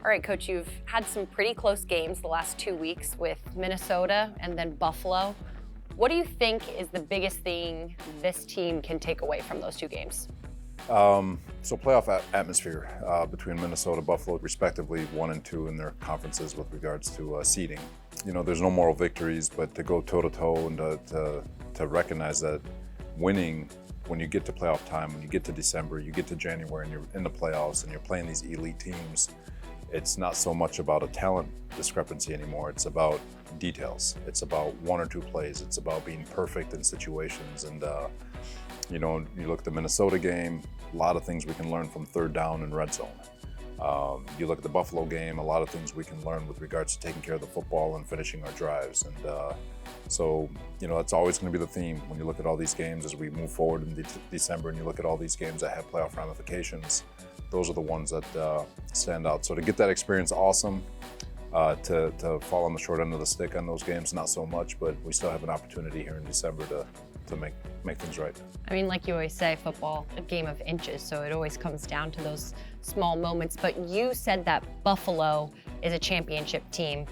All right, Coach, you've had some pretty close games the last 2 weeks with Minnesota and then Buffalo. What do you think is the biggest thing this team can take away from those 2 games? So playoff atmosphere between Minnesota, Buffalo, respectively, 1 and 2 in their conferences with regards to seeding. You know, there's no moral victories, but to go toe-to-toe and to recognize that winning, when you get to playoff time, when you get to December, you get to January and you're in the playoffs and you're playing these elite teams, it's not so much about a talent discrepancy anymore. It's about details. It's about 1 or 2 plays. It's about being perfect in situations. And, you know, you look at the Minnesota game, a lot of things we can learn from 3rd down and red zone. You look at the Buffalo game, a lot of things we can learn with regards to taking care of the football and finishing our drives. And so, you know, that's always going to be the theme when you look at all these games as we move forward in December and you look at all these games that have playoff ramifications. Those are the ones that stand out. So to get that experience, awesome. To fall on the short end of the stick on those games, not so much, but we still have an opportunity here in December to make things right. I mean, like you always say, football, a game of inches, so it always comes down to those small moments. But you said that Buffalo is a championship team,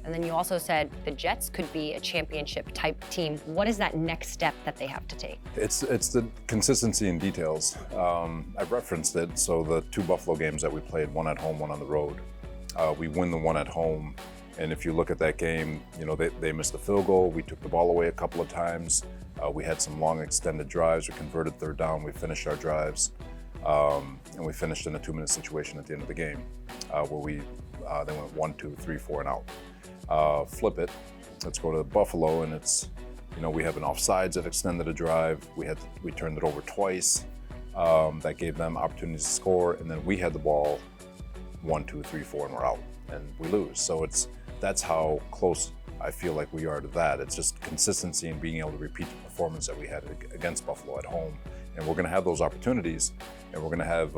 and then you also said the Jets could be a championship type team. What is that next step that they have to take? It's the consistency in details. I've referenced it, so the 2 Buffalo games that we played, 1 at home, 1 on the road. We win the 1 at home, and if you look at that game, you know, they missed the field goal. We took the ball away a couple of times. We had some long extended drives. We converted 3rd down. We finished our drives, and we finished in a 2-minute situation at the end of the game, where they went 1, 2, 3, 4, and out. Flip it. Let's go to Buffalo, and it's, you know, we have an offsides that extended a drive. We turned it over twice. That gave them opportunities to score, and then we had the ball 1, 2, 3, 4, and we're out, and we lose. So that's how close I feel like we are to that. It's just consistency and being able to repeat the performance that we had against Buffalo at home. And we're going to have those opportunities, and we're going to have,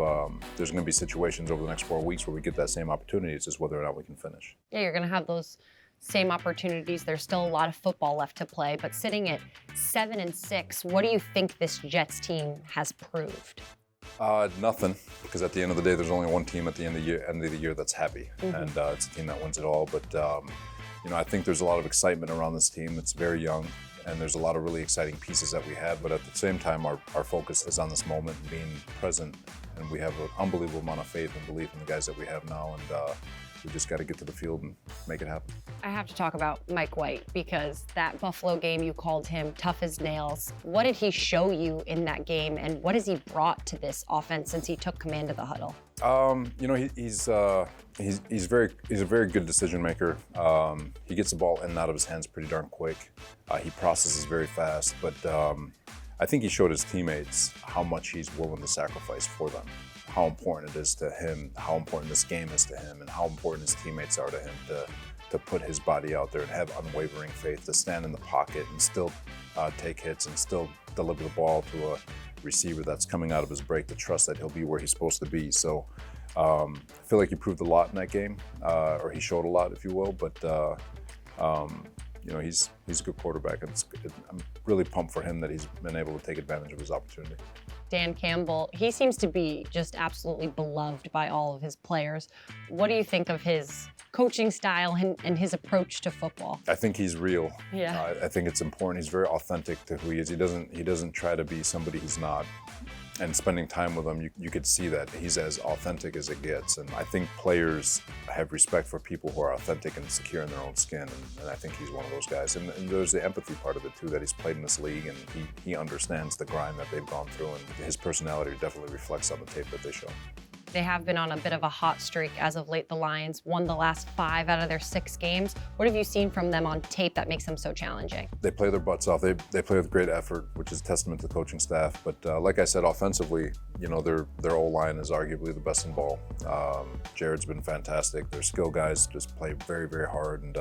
there's going to be situations over the next 4 weeks where we get that same opportunity. It's just whether or not we can finish. Yeah, you're going to have those same opportunities. There's still a lot of football left to play, but sitting at 7-6, what do you think this Jets team has proved? Nothing, because at the end of the day, there's only one team at the end of the year that's happy, and it's a team that wins it all. But you know, I think there's a lot of excitement around this team. It's very young, and there's a lot of really exciting pieces that we have. But at the same time, our focus is on this moment, being present, and we have an unbelievable amount of faith and belief in the guys that we have now, and we just got to get to the field and make it happen. I have to talk about Mike White, because that Buffalo game, you called him tough as nails. What did he show you in that game, and what has he brought to this offense since he took command of the huddle? You know, he's a very good decision maker. He gets the ball in and out of his hands pretty darn quick. He processes very fast, but I think he showed his teammates how much he's willing to sacrifice for them, how important it is to him, how important this game is to him, and how important his teammates are to him to put his body out there and have unwavering faith, to stand in the pocket and still take hits and still deliver the ball to a receiver that's coming out of his break, to trust that he'll be where he's supposed to be. So I feel like he proved a lot in that game, or he showed a lot, if you will, but you know, he's a good quarterback, and I'm really pumped for him that he's been able to take advantage of his opportunity. Dan Campbell, he seems to be just absolutely beloved by all of his players. What do you think of his coaching style and his approach to football? I think he's real. Yeah. I think it's important. He's very authentic to who he is. He doesn't try to be somebody he's not. And spending time with him, you could see that he's as authentic as it gets. And I think players have respect for people who are authentic and secure in their own skin. And I think he's one of those guys. And there's the empathy part of it too, that he's played in this league and he understands the grind that they've gone through. And his personality definitely reflects on the tape that they show. They have been on a bit of a hot streak as of late. The Lions won the last 5 out of their 6 games. What have you seen from them on tape that makes them so challenging? They play their butts off. They play with great effort, which is a testament to the coaching staff. But like I said, offensively, you know, their O-line is arguably the best in ball. Jared's been fantastic. Their skill guys just play very, very hard, and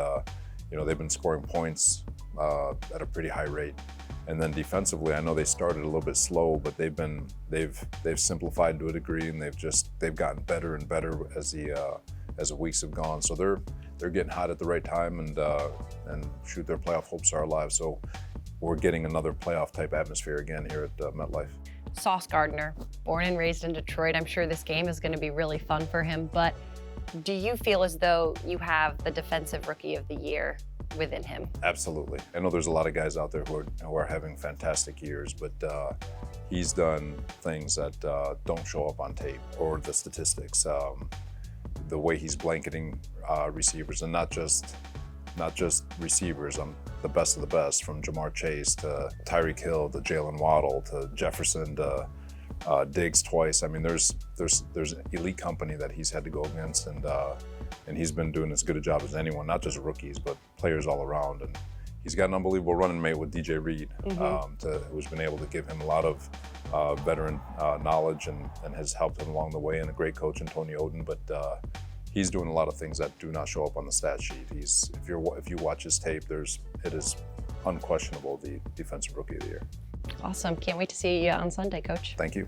you know, they've been scoring points at a pretty high rate. And then defensively, I know they started a little bit slow, but they've simplified to a degree, and they've gotten better and better as the weeks have gone. So they're getting hot at the right time, and shoot, their playoff hopes are alive. So we're getting another playoff type atmosphere again here at MetLife. Sauce Gardner, born and raised in Detroit. I'm sure this game is going to be really fun for him, but Do you feel as though you have the Defensive Rookie of the Year within him? Absolutely. I know there's a lot of guys out there who are having fantastic years, but he's done things that don't show up on tape or the statistics. The way he's blanketing receivers, and not just receivers, the best of the best, from Jamar Chase to Tyreek Hill to Jalen Waddle to Jefferson to Diggs twice. I mean, there's elite company that he's had to go against, and he's been doing as good a job as anyone, not just rookies, but players all around. And he's got an unbelievable running mate with DJ Reed, who's been able to give him a lot of veteran knowledge and has helped him along the way, and a great coach in Tony Oden. But he's doing a lot of things that do not show up on the stat sheet. If you watch his tape, it is unquestionable the Defensive Rookie of the Year. Awesome. Can't wait to see you on Sunday, Coach. Thank you.